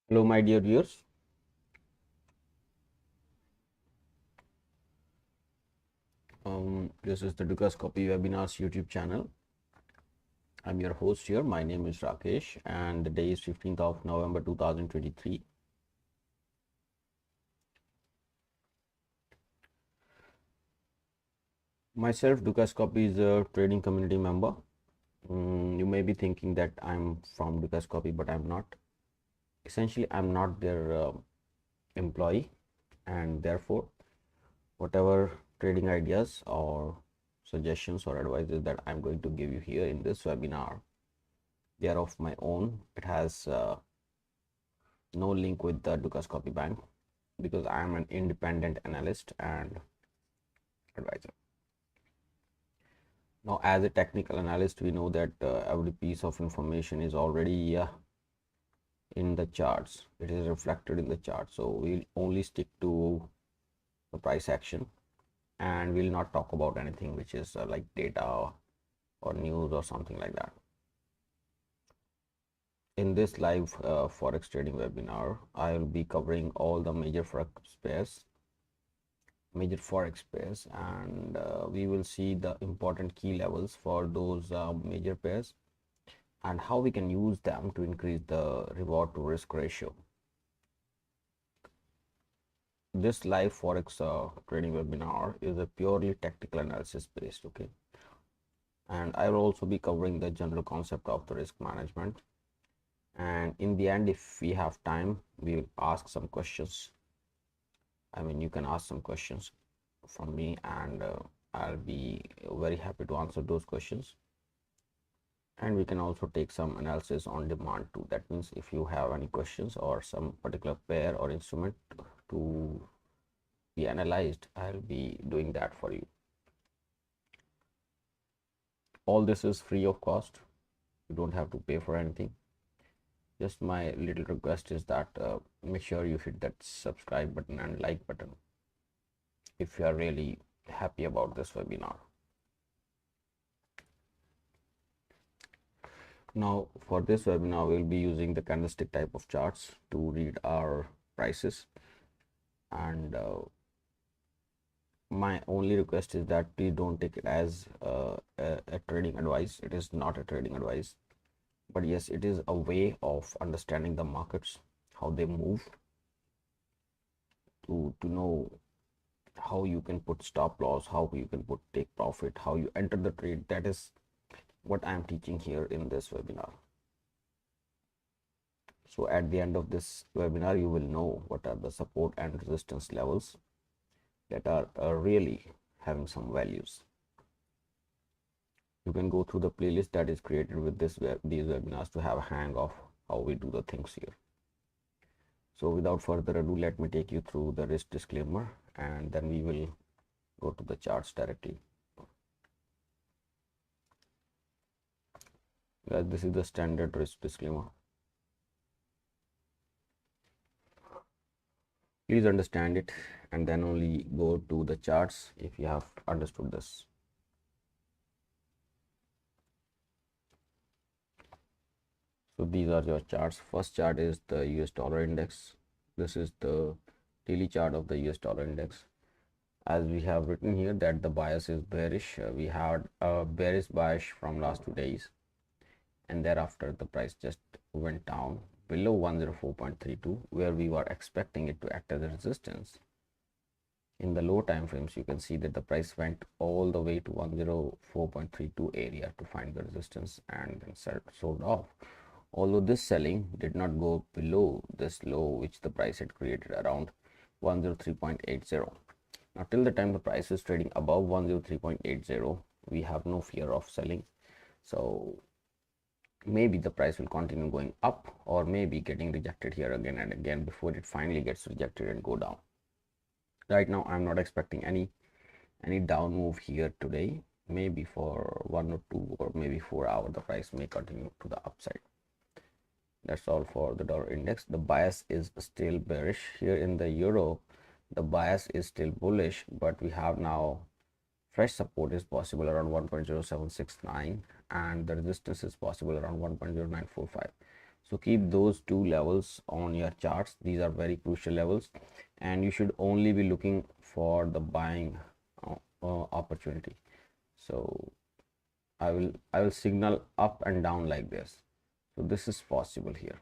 Hello, my dear viewers. This is the Copy Webinars YouTube channel. I'm your host here. My name is Rakesh, and the day is 15th of November 2023. Myself, Copy is a trading community member. You may be thinking that I'm from Copy, but I'm not. Essentially, I'm not their employee, and therefore, whatever trading ideas or suggestions or advices that I'm going to give you here in this webinar, they are of my own. It has no link with the Copy Bank because I am an independent analyst and advisor. Now, as a technical analyst, we know that every piece of information is already in the charts. It is reflected in the chart. So we'll only stick to the price action, and we'll not talk about anything which is like data or news or something like that. In this live Forex trading webinar, I will be covering all the major Forex pairs, and we will see the important key levels for those major pairs and how we can use them to increase the reward to risk ratio. This live Forex trading webinar is a purely technical analysis based, okay? And I will also be covering the general concept of the risk management. And in the end, if we have time, we will ask some questions. I mean, you can ask some questions from me, and I'll be very happy to answer those questions. And we can also take some analysis on demand too. That means if you have any questions or some particular pair or instrument to be analyzed, I'll be doing that for you. All this is free of cost. You don't have to pay for anything. Just my little request is that make sure you hit that subscribe button and like button if you are really happy about this webinar. Now, for this webinar, we'll be using the candlestick type of charts to read our prices. And my only request is that please don't take it as a trading advice. It is not a trading advice, but yes, it is a way of understanding the markets, how they move, to know how you can put stop loss, how you can put take profit, how you enter the trade. That is what I am teaching here in this webinar. So at the end of this webinar, you will know what are the support and resistance levels that are really having some values. You can go through the playlist that is created with these webinars to have a hang of how we do the things here. So without further ado, let me take you through the risk disclaimer, and then we will go to the charts directly. This is the standard risk disclaimer. Please understand it and then only go to the charts if you have understood this. So these are your charts. First chart is the US dollar index. This is the daily chart of the US dollar index. As we have written here that the bias is bearish. We had a bearish bias from last 2 days, and thereafter the price just went down below 104.32, where we were expecting it to act as a resistance. In the low time frames, you can see that the price went all the way to 104.32 area to find the resistance and then sold off. Although this selling did not go below this low which the price had created around 103.80. Now till the time the price is trading above 103.80, we have no fear of selling. So maybe the price will continue going up, or maybe getting rejected here again and again before it finally gets rejected and go down. Right now I'm not expecting any down move here today. Maybe for 1 or 2 or maybe 4 hours the price may continue to the upside. That's all for the dollar index. The bias is still bearish. Here in the euro, the bias is still bullish, but we have now fresh support is possible around 1.0769, and the resistance is possible around 1.0945. So keep those two levels on your charts. These are very crucial levels, and you should only be looking for the buying opportunity. So I will signal up and down like this. So this is possible here.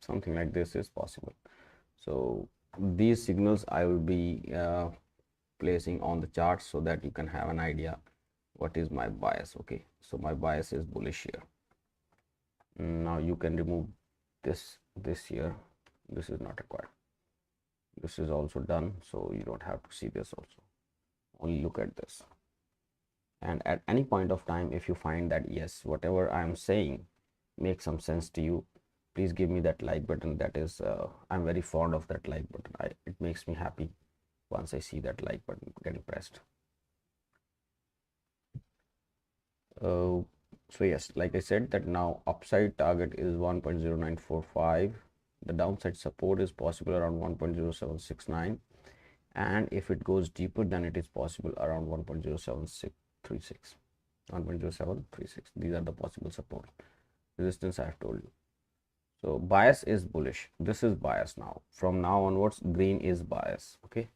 Something like this is possible. So these signals I will be placing on the chart so that you can have an idea what is my bias. Okay, so my bias is bullish here. Now you can remove this here. This is not required. This is also done, so you don't have to see this also. Only look at this. And at any point of time, if you find that yes, whatever I am saying makes some sense to you, please give me that like button. That is I'm very fond of that like button. It makes me happy once I see that like button getting pressed. So yes, like I said, that now upside target is 1.0945. The downside support is possible around 1.0769, and if it goes deeper, then it is possible around 1.0736. 1.0736. These are the possible support. Resistance I have told you. So bias is bullish. This is bias now. From now onwards, green is bias. Okay.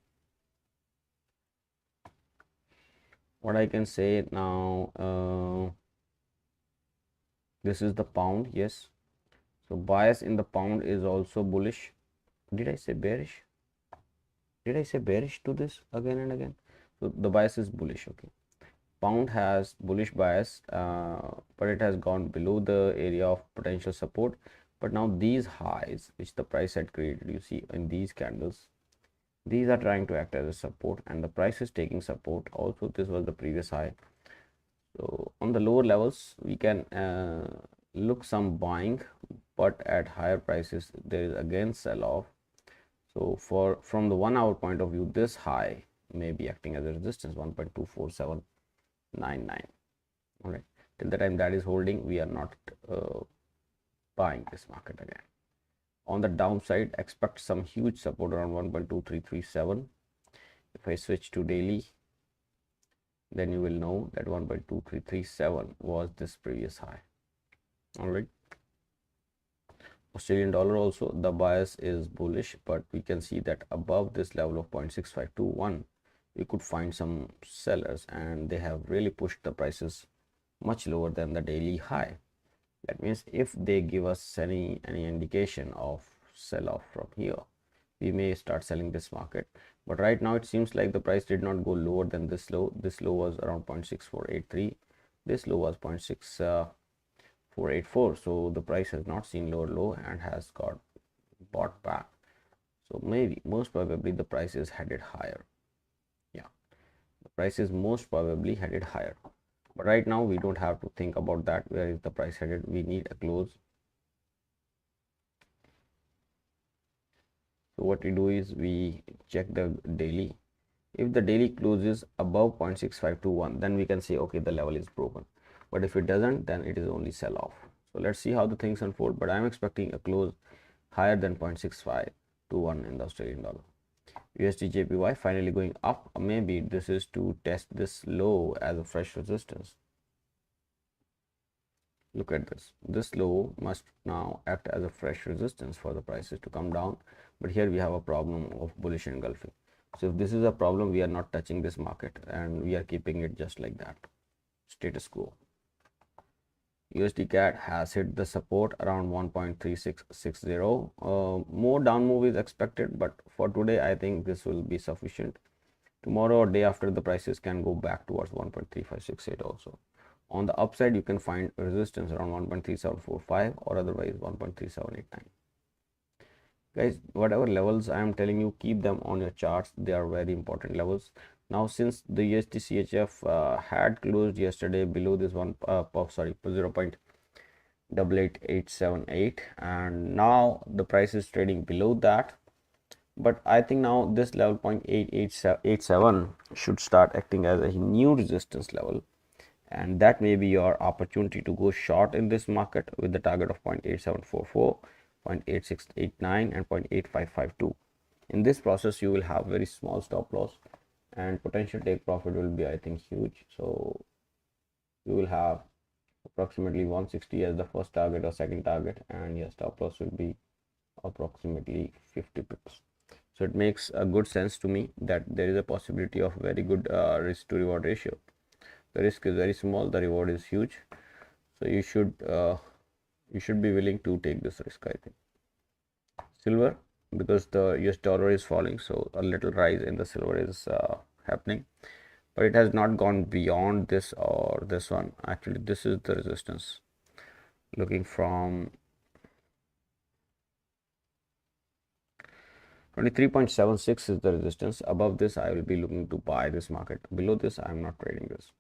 What I can say now, this is the pound. Yes. So bias in the pound is also bullish. Did I say bearish? Did I say bearish to this again and again? So the bias is bullish. Okay. Pound has bullish bias, but it has gone below the area of potential support. But now these highs which the price had created, you see in these candles, these are trying to act as a support, and the price is taking support. Also, this was the previous high. So on the lower levels we can look some buying, but at higher prices there is again sell off. So from the 1 hour point of view, this high may be acting as a resistance, 1.24799. all right, till the time that is holding, we are not buying this market again. On the downside, expect some huge support around 1.2337. If I switch to daily, then you will know that 1.2337 was this previous high. All right. Australian dollar also, the bias is bullish, but we can see that above this level of 0.6521, we could find some sellers, and they have really pushed the prices much lower than the daily high. That means if they give us any indication of sell off from here, we may start selling this market. But right now it seems like the price did not go lower than this low. This low was around 0.6483. This low was 0.6484. So the price has not seen lower low and has got bought back. So maybe, most probably, the price is headed higher. Yeah, the price is most probably headed higher. But right now we don't have to think about that. Where is the price headed? We need a close. So what we do is we check the daily. If the daily closes above 0.6521, then we can say okay, the level is broken. But if it doesn't, then it is only sell off. So let's see how the things unfold, but I'm expecting a close higher than 0.6521 in the Australian dollar. USD JPY finally going up. Maybe this is to test this low as a fresh resistance. Look at this. This low must now act as a fresh resistance for the prices to come down. But here we have a problem of bullish engulfing. So if this is a problem, we are not touching this market and we are keeping it just like that. Status quo. USD CAD has hit the support around 1.3660. More down move is expected, but for today I think this will be sufficient. Tomorrow or day after, the prices can go back towards 1.3568 also. On the upside, you can find resistance around 1.3745 or otherwise 1.3789. Guys, whatever levels I am telling you, keep them on your charts. They are very important levels. Now, since the USD CHF had closed yesterday below this 0.88878, and now the price is trading below that. But I think now this level 0.8887 should start acting as a new resistance level, and that may be your opportunity to go short in this market with the target of 0.8744, 0.8689 and 0.8552. In this process you will have very small stop loss, and potential take profit will be, I think, huge. So you will have approximately 160 as the first target or second target, and your stop loss will be approximately 50 pips. So it makes a good sense to me that there is a possibility of very good risk to reward ratio. The risk is very small, the reward is huge, so you should be willing to take this risk, I think. Silver, because the US dollar is falling, so a little rise in the silver is happening, but it has not gone beyond this or this one. Actually, this is the resistance. Looking from 23.76 is the resistance. Above this, I will be looking to buy this market. Below this, I am not trading this.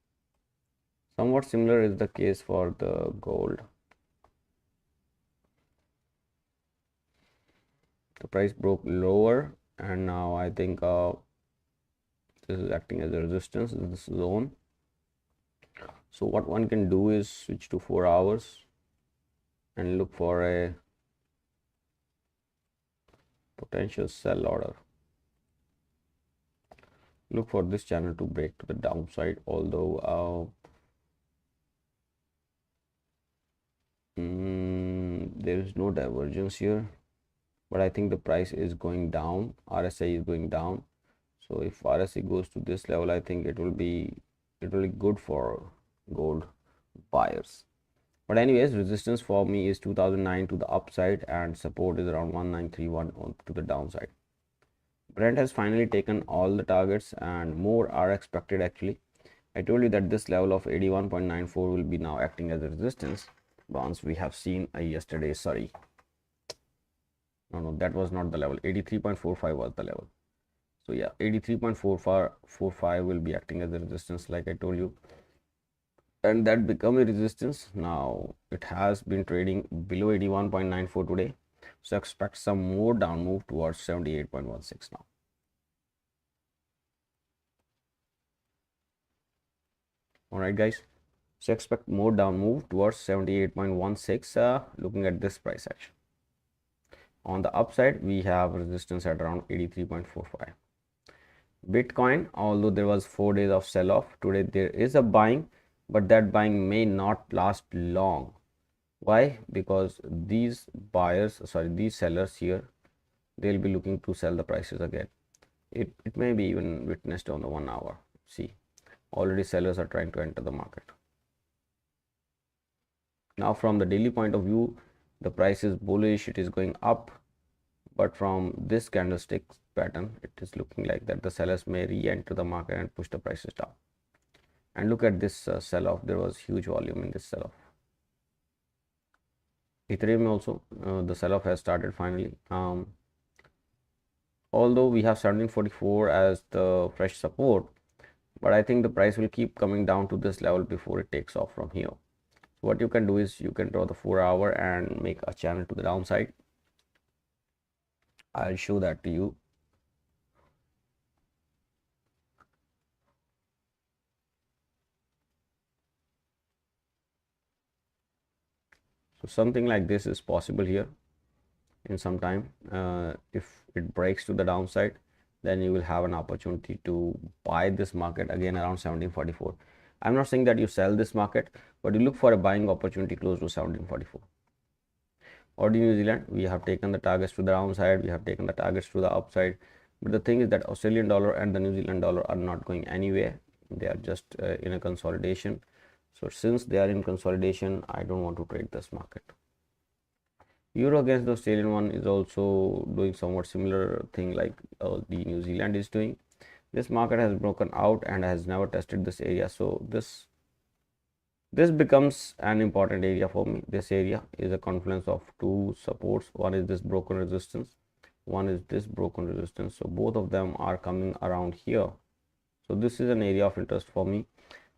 Somewhat similar is the case for the gold. The price broke lower, and now I think this is acting as a resistance in this zone. So what one can do is switch to 4 hours and look for a potential sell order. Look for this channel to break to the downside, although there is no divergence here, but I think the price is going down. RSI is going down, so if RSI goes to this level, I think it will be good for gold buyers. But anyways, resistance for me is 2009 to the upside, and support is around 1931 to the downside. Brent has finally taken all the targets, and more are expected. Actually, I told you that this level of 81.94 will be now acting as a resistance once we have seen yesterday. Sorry, no, that was not the level. 83.45 was the level. So yeah, 83.45 will be acting as a resistance, like I told you, and that become a resistance. Now it has been trading below 81.94 today, so expect some more down move towards 78.16 now. All right, guys, so expect more down move towards 78.16 looking at this price action. On the upside, we have resistance at around 83.45. Bitcoin, although there was 4 days of sell off, today there is a buying, but that buying may not last long. Why? Because these sellers here, they'll be looking to sell the prices again. It may be even witnessed on the 1 hour. See, already sellers are trying to enter the market. Now from the daily point of view, the price is bullish, it is going up, but from this candlestick pattern, it is looking like that the sellers may re-enter the market and push the prices down. And look at this sell-off. There was huge volume in this sell-off. Ethereum also, the sell-off has started finally. Although we have 1744 as the fresh support, but I think the price will keep coming down to this level before it takes off from here. So what you can do is you can draw the 4 hour and make a channel to the downside. I'll show that to you. So something like this is possible here in some time. If it breaks to the downside, then you will have an opportunity to buy this market again around 1744. I'm not saying that you sell this market, but you look for a buying opportunity close to 1744. Or New Zealand, we have taken the targets to the downside, we have taken the targets to the upside, but the thing is that Australian dollar and the New Zealand dollar are not going anywhere. They are just in a consolidation. So since they are in consolidation, I don't want to trade this market. Euro against the Australian one is also doing somewhat similar thing like the New Zealand is doing. This market has broken out and has never tested this area, so this becomes an important area for me. This area is a confluence of two supports. One is this broken resistance, one is this broken resistance, so both of them are coming around here. So this is an area of interest for me.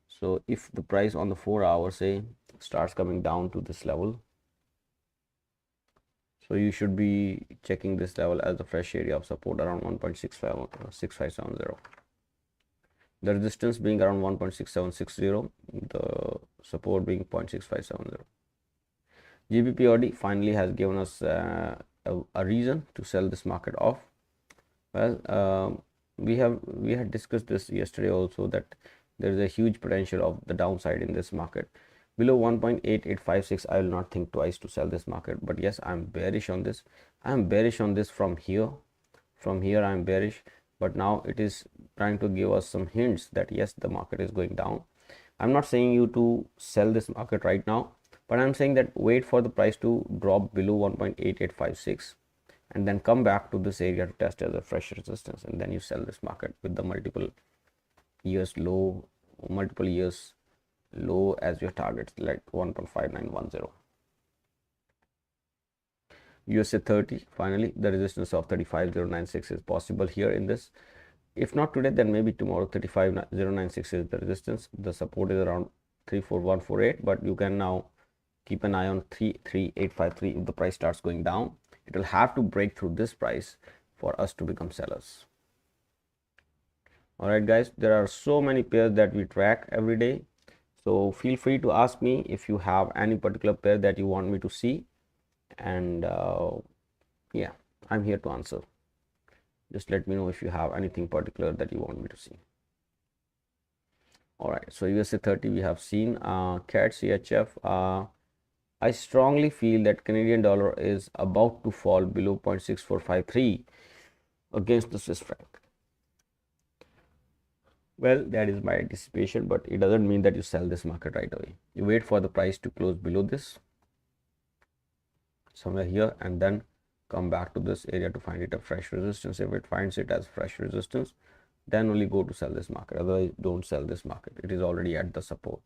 So if the price on the 4 hour say starts coming down to this level, so you should be checking this level as the fresh area of support around 1.6570. The resistance being around 1.6760, the support being 0.6570. GBPOD finally has given us a reason to sell this market off. Well, we had discussed this yesterday also, that there is a huge potential of the downside in this market, below 1.8856, I will not think twice to sell this market. But yes, I'm bearish on this. I'm bearish on this from here. From here I'm bearish, but now it is trying to give us some hints that yes, the market is going down. I'm not saying you to sell this market right now, but I'm saying that wait for the price to drop below 1.8856 and then come back to this area to test as a fresh resistance, and then you sell this market with the multiple years low as your targets, like 1.5910. USA 30, finally the resistance of 35096 is possible here in this. If not today, then maybe tomorrow. 35096 is the resistance. The support is around 34148, but you can now keep an eye on 33853. If the price starts going down, it will have to break through this price for us to become sellers. All right guys, there are so many pairs that we track every day, so feel free to ask me if you have any particular pair that you want me to see, and yeah, I'm here to answer. Just let me know if you have anything particular that you want me to see. All right, so USA 30 we have seen. CAD CHF, I strongly feel that Canadian dollar is about to fall below 0.6453 against the Swiss franc. Well, that is my anticipation, but it doesn't mean that you sell this market right away. You wait for the price to close below this, somewhere here, and then come back to this area to find it a fresh resistance. If it finds it as fresh resistance, then only go to sell this market. Otherwise, don't sell this market. It is already at the support.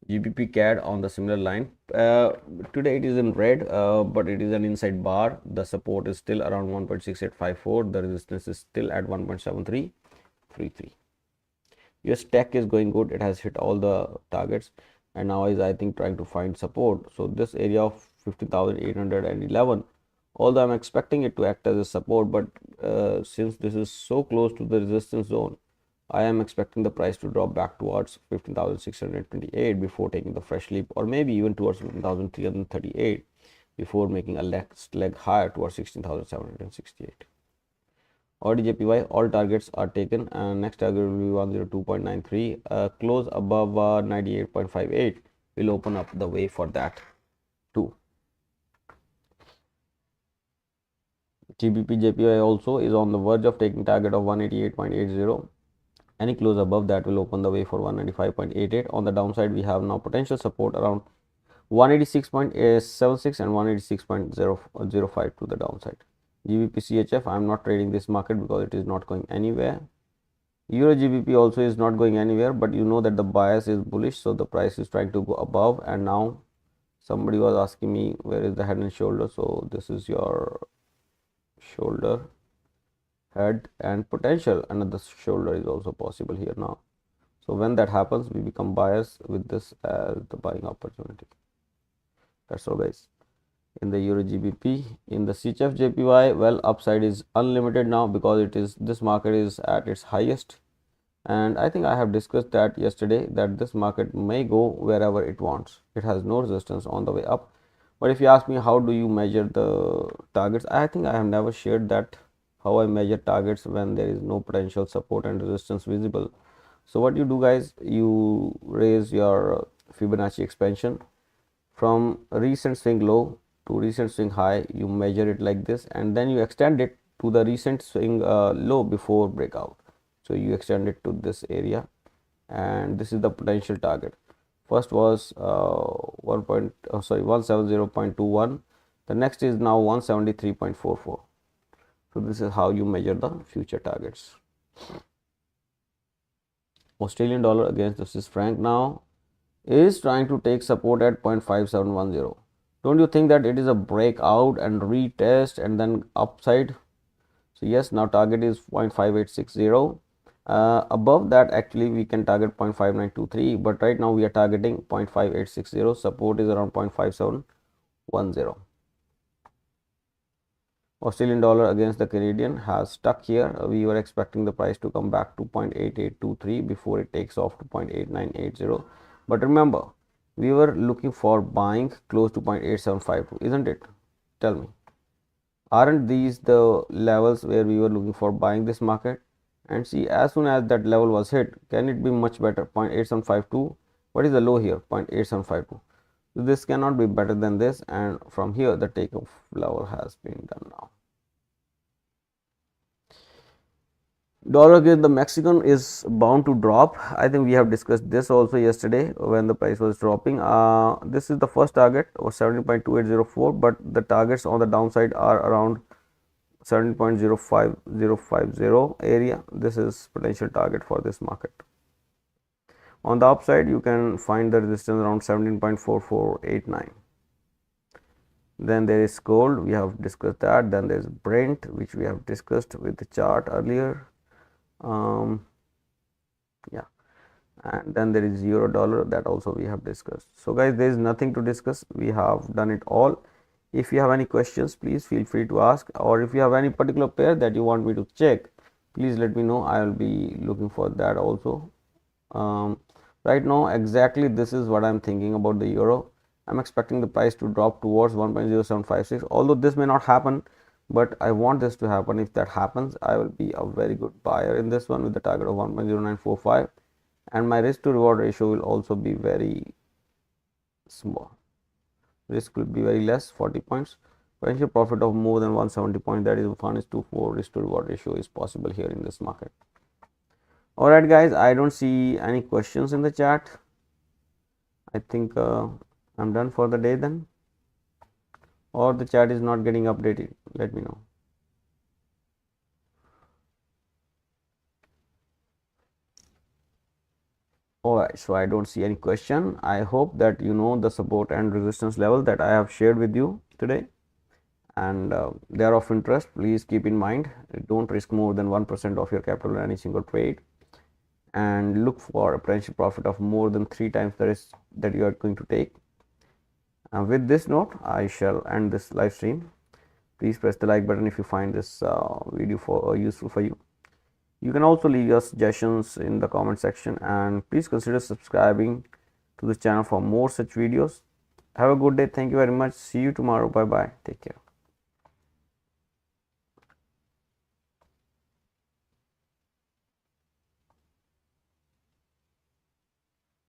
GBP CAD on the similar line. Today it is in red, but it is an inside bar. The support is still around 1.6854. The resistance is still at 1.7333. US tech is going good. It has hit all the targets and now is, I think, trying to find support. So this area of 50,811, although I'm expecting it to act as a support, but since this is so close to the resistance zone, I am expecting the price to drop back towards 15,628 before taking the fresh leap, or maybe even towards 15,338 before making a next leg higher towards 16,768. ODJPY, all targets are taken, and next target will be 102.93. Close above 98.58 will open up the way for that too. GBP JPY also is on the verge of taking target of 188.80. Any close above that will open the way for 195.88. On the downside, we have now potential support around 186.76 and 186.005 to the downside. GBP CHF, I am not trading this market because it is not going anywhere. Euro GBP also is not going anywhere, but you know that the bias is bullish, so the price is trying to go above. And now somebody was asking me where is the head and shoulder. So this is your shoulder, head, and potential another shoulder is also possible here now. So when that happens, we become buyers with this as the buying opportunity. That's all guys. In the Euro GBP, in the CHF JPY, well, upside is unlimited now because this market is at its highest, and I think I have discussed that yesterday that this market may go wherever it wants. It has no resistance on the way up. But if you ask me how do you measure the targets, I think I have never shared that how I measure targets when there is no potential support and resistance visible. So what you do guys, you raise your Fibonacci expansion from recent swing low to recent swing high. You measure it like this, and then you extend it to the recent swing low before breakout. So you extend it to this area, and this is the potential target. First was 170.21. The next is now 173.44. So this is how you measure the future targets. Australian dollar against the Swiss franc now is trying to take support at 0.5710. Don't you think that it is a breakout and retest and then upside? So yes, now target is 0.5860. Above that, actually we can target 0.5923, but right now we are targeting 0.5860. Support is around 0.5710. Australian dollar against the Canadian has stuck here. We were expecting the price to come back to 0.8823 before it takes off to 0.8980. But remember, we were looking for buying close to 0.8752, isn't it? Tell me. Aren't these the levels where we were looking for buying this market? And see, as soon as that level was hit, can it be much better? 0.8752 What is the low here? 0.8752. So this cannot be better than this, and from here the takeoff level has been done now. Dollar against the Mexican is bound to drop. I think we have discussed this also yesterday when the price was dropping. This is the first target of 17.2804, but the targets on the downside are around 17.05050 area. This is potential target for this market. On the upside, you can find the resistance around 17.4489. Then there is gold, we have discussed that. Then there is Brent, which we have discussed with the chart earlier. Yeah, and then there is euro dollar, that also we have discussed. So guys, there is nothing to discuss, we have done it all. If you have any questions, please feel free to ask, or if you have any particular pair that you want me to check, please let me know. I will be looking for that also. Right now exactly this is what I'm thinking about the euro. I'm expecting the price to drop towards 1.0756, although this may not happen, but I want this to happen. If that happens, I will be a very good buyer in this one with the target of 1.0945, and my risk to reward ratio will also be very small. Risk will be very less, 40 points. Potential profit of more than 170 points, that is 1:4 risk to reward ratio is possible here in this market. Alright guys, I don't see any questions in the chat. I think I'm done for the day then, or the chat is not getting updated. Let me know. Alright, so I don't see any question. I hope that you know the support and resistance level that I have shared with you today, and they are of interest. Please keep in mind, don't risk more than 1% of your capital in any single trade, and look for a potential profit of more than 3 times the risk that you are going to take. And with this note, I shall end this live stream. Please press the like button if you find this video useful for you. You can also leave your suggestions in the comment section, and please consider subscribing to the channel for more such videos. Have a good day. Thank you very much. See you tomorrow. Bye bye. Take care.